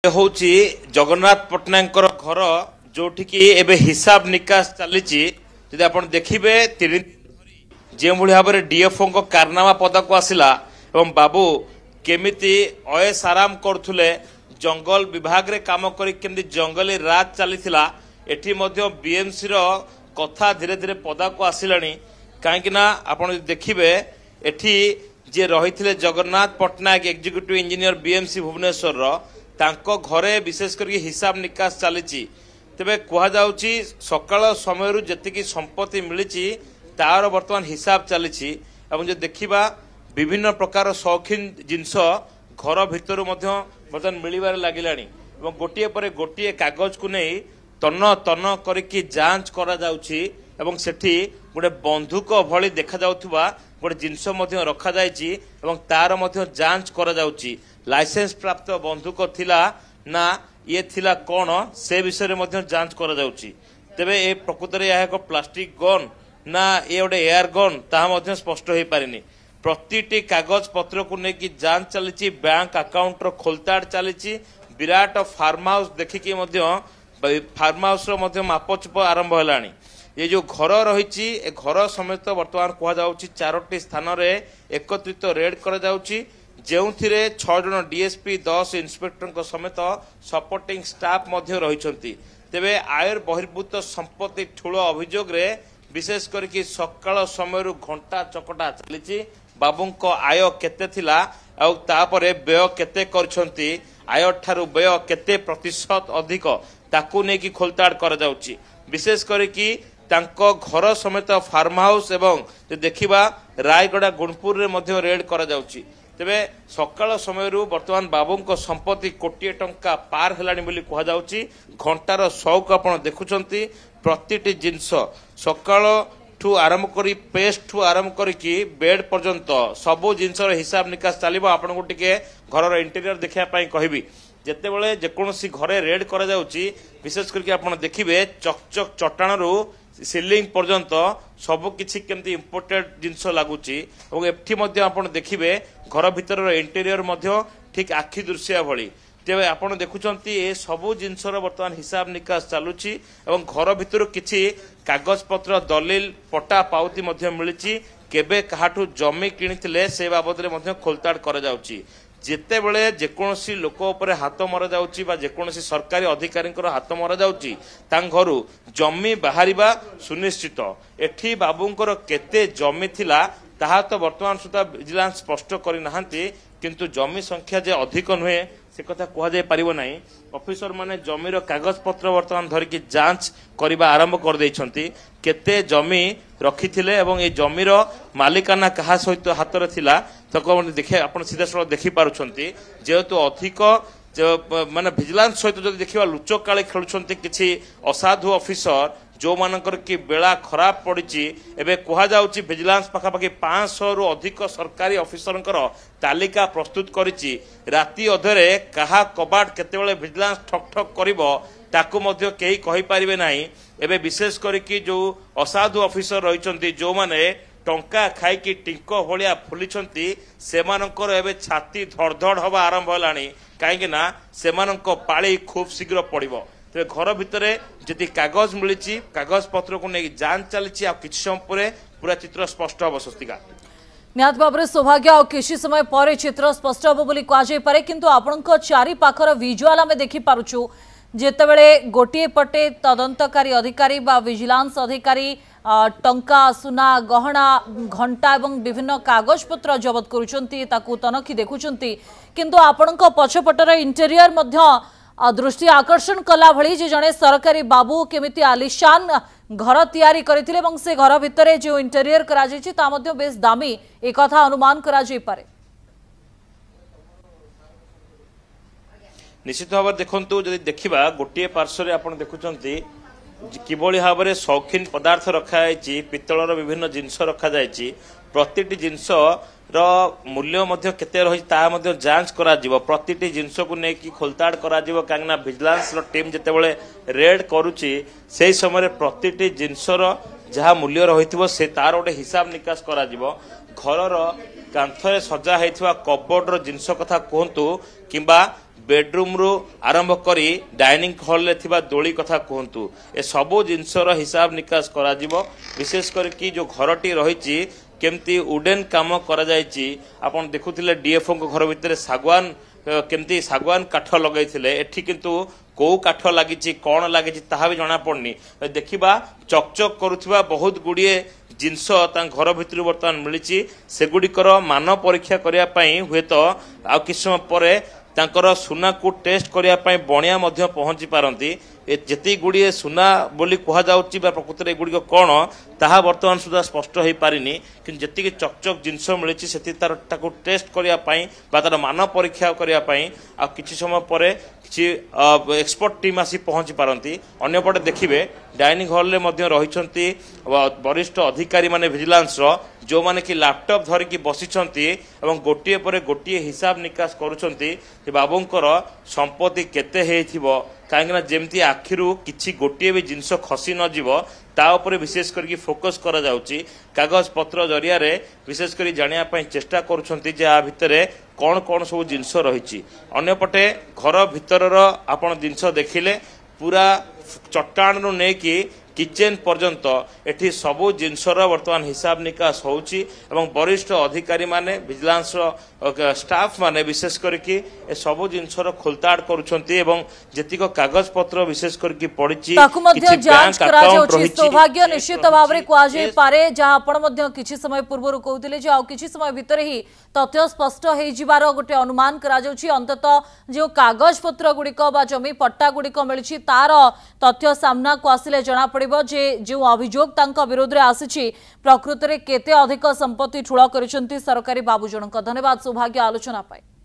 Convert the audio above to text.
होची जगन्नाथ पट्टनायक घर जोठिकी एबे हिसाब निकास चली जदि आप देखिए 3 दिन जो भाव में डीएफओ को कारनामा पदक आसला एवं बाबू केमिति अयस आराम करुले जंगल विभाग रे काम करी जंगली राज चली एठी मध्य बीएमसी रो कथा धीरे धीरे पदक आसला कहीं आप देखिए एठी जे रही Jagannath Pattnaik executive engineer BMC Bhubaneswar तांको घरे विशेष करके हिसाब निकास चली तेबे कहुची सकाल समय जी संपत्ति मिली तार बर्तमान हिसाब चली जो देखा विभिन्न प्रकार शौकीन जिनस घर भितर बर्तमान मिलबार लगिला गोटे पर गोटे कागज को नहीं तन तन करके जांच करा जाउछि एवं सेठी गोटे बंधुक भली देखा जाउथुबा गोटे जिनस रखा जाइछि एवं तार जांच करा जाउछि लाइसेंस प्राप्त बंधुक थिला ना ये थिला कौन से विषय में जांच करा जाउछि तेबे ए प्रकृत रे यह एक प्लास्टिक गन ना ये गोटे एयर गन ताहा स्पष्ट हो पारिनी प्रतिटी कागज पत्र को लेकिन जांच चली बैंक अकाउंट रो खोलताड़ चली विराट फार्म हाउस देखिकी फार्म हाउस मापचुप आरंभ है ये जो घर रही घर समेत बर्तमान कहुच्छी 4टी स्थान एकत्रित रेड कर जो 6 जन डीएसपी 10 इन्स्पेक्टर समेत सपोर्टिंग स्टाफ रही तेबे आयर बहिर्भूत संपत्ति ठूल अभियोग रे विशेष करके सकाल समय घंटा चकटा चली बाबू आय केते थिला आउ तापरे व्यय केते करछंती आय ठारू व्यय केते प्रतिशत अधिक ताकू नेकी खोलताड़ कर जाउची विशेष करके तांको घर समेत फार्म हाउस एवं देखिबा रायगड़ा गुणपुर रे मध्य रेड कर जाउची तेबे सकाल समय बर्तमान बाबू संपत्ति कोटी टंका पार हेलानी बोली कह जाउची घंटार शौक आपण देखुचंती प्रतिटी जिनस सकाल ठू आरंभ करी पेस्ट ठू आरंभ करी बेड पर्यंत सबू जिनस हिसाब निकास चलिबो आपण को टिके घर इंटीरियर देखिया पई कहबी जेते बेले जेकोसी घरे रेड करा जाउची विशेष करके आपण देखिबे चकचक चट्टाणरू सिलिंग पर्यंत सबु किछि केमती इंपोर्टेड जिनस लागुची और एठी मध्ये आपण देखिबे घर भीतर इंटीरियर मध्ये ठीक आखि दृश्य भली तेबे आपण देखुचंती ए सबु जिनसर वर्तमान हिसाब निकास चालुची एवं घर भितर किछि कागज पत्र दलिल पट्टा पाउती मध्ये मिलिची केबे काहाठू जमी किनिथिले से बाबद रे मध्ये खोलताड़ कर जाउची जेते बेले जेकोसी लोक उपरे हाथ मरा जाउची बा जेकोसी सरकारी अधिकारी हाथ मरा जाउची तां घरु जमी बाहरिबा सुनिश्चित एठी बाबूंकर केते जमी थिला ताहा तो वर्तमान सुधा विजिलेंस स्पष्ट करि नाहंती किंतु जमी संख्या जे अधिक नुहे से कथा कह जाय परिबो नाही ऑफिसर माने जमीर कागज पत्र वर्तमान धरिकी जांच करबा आरंभ कर दैछंती केते जमी रखिथिले एवं ए जमीर मालिकाना कहा सहित हाथ रे थिला तको देखे आपण सीधा सळ देखि पारुछंती जेहेतु अधिक माने विजिलेंस सहित जदि देखिबा लुचक काळे खेलुछंती किछि असाधु ऑफिसर जो मानकर की बेला खराब पड़ी एवं कहुच्छी विजिलेंस पखापाखि 500 रु अधिक सरकारी ऑफिसर तालिका प्रस्तुत करिछि राति अधरे कहा कबाट केतेबेले विजिलेंस ठक ठक करिवो ताकू मध्य केही कहि परिबे नाही एबे विशेष करके जो असाधु ऑफिसर रहिछंती जो माने टंका खाइकी टिंको भलिया फुलिछंती सेमानकर एबे छाती धड़धड़ हवा आरंभ हलानी काहेकि ना सेमानक पाळी खूब शीघ्र पड़िबो तेरे घर भितर जी कागज मिली कागज पत्र को लेकिन जांच चली समय पर पूरा चित्र स्पष्ट हम स्वस्तिका निहत भाव सौभाग्य आ किसी समय पर चित्र स्पष्ट हम बोली कहुई किंतु आपण चारि पाखर विजुआल आम देखिपुँ जितेबले गोटे पटे तदंतकारी अधिकारी बा विजिलेंस अधिकारी टंका सुना गहना घंटा एवं विभिन्न कागज पत्र जबत करुछंती ताकू तनखी देखुछंती किंतु आपण पछपटर इंटेरियर मध्य दृष्टि आकर्षण कला भली जे जने सरकारी बाबू केमिति आलिशान घर तैयारी करथिले एवं से घर भितर जो इंटेरियर करा जायछि ता मध्ये बेस दामी एक कथा अनुमान करा जाय पारे निश्चित भाव देखंतु जदि देखिबा गोटे पार्श्व आपण देखुचंती किभली भाव में शौकीन पदार्थ रखा जायछि पित्तलर विभिन्न जिनस रखा जायछि प्रतिटी जिनस मूल्य मध्य केते रही ता मध्य जांच करा जिवो प्रतिटी जिनस को नेकी खोलताड़ करा जिवो कांगना विजिलेंस टीम जेतेबेले रेड करूची से समय प्रतिटी जिनसर जहाँ मूल्य रही से तार गोटे हिसाब निकास करा जिवो घरर कांथरे सजा होइथिबा कबोर्डर जिनस कथा कहतु किंबा बेडरूम रु आरंभ करी डाइनिंग हॉल रे थिबा दोली कथा कहतु ए सबो जिनसर हिसाब निकास करा जिवो विशेष करके जो घरटी रही केमती उडेन काम करा जायछि आपण देखुथिले डीएफओ को घर भितर सागवान केमती सागवान काठ लगैथिले एठी किंतु को काठ लागिछि कोन लागिछि ताहा भी जणा पड़नी देखिबा चकचक करूथिबा बहुत गुडिए जिनस घर भितर बर्तमान मिली सेगुड़िकर मान परीक्षा करने हुए तो आ किछ समय पर तांकर सुना को टेस्ट करने बणिया पहुंची पारती जेती गुड़िए सुना बोली कह जाउची बा प्रकृति गुड़िक कौन ताहा वर्तमान सुधा स्पष्ट हो पारिनी कि जी चकचक जिनस मिली से तार टेस्ट करने तार मान परीक्षा करने आ किछि समय पर किछि एक्सपर्ट टीम आसी पहुंची पारती अन्यपटे देखिए डाइनिंग हॉल रे रही वरिष्ठ अधिकारी माने विजिलेंस जो माने कि लैपटॉप धरिकी बसिछंती एवं गोटिए पर गोटिए हिसाब निकास करुछंती बाबूंकर संपत्ति केते हेथिबो कहीं जमती आखिरु किछि गोटिए भी जिनस खसी न जीवो ता उपरे विशेष करके फोकस करा जाउची कागज पत्र जरिया रे विशेष करी जानिया पई चेष्टा करुछंती जे आ भितरे कोन कोन सब जिनस रहिछि अन्यपटे घर भितरर आपण जिनस देखिले पूरा चट्टान नु नेकी किचेन पर्यंत एठी सबु जिनसर वर्तमान हिसाब निकास होउची एवं वरिष्ठ अधिकारी माने विजिलेंस स्टाफ माने विशेष करके ए सबु जिनसर खोलताड़ करूछंती एवं जेतिक कागज पत्र विशेष करके पड़िची ताकु मध्य जांच करा जाउची सौभाग्य निश्चित भाव रे क्वाजे पारे जहा आपण मध्य किछि समय पूर्व कहउतिले जे आ किछि समय भीतर ही तथ्य स्पष्ट हे जिवार गोटे अनुमान करा जाउची अंततः जो कागज पत्र गुडिक बा जमी पट्टा गुडिक मिलिछि तार तथ्य सामना को आसिले जणा पड़िबो जे जो अभियोग तांका विरोध रे आसिछि प्रकृति रे केते अधिक संपत्ति ठुळ करिसंती सरकारी बाबू जनक धन्यवाद सौभाग्य आलोचना पाए।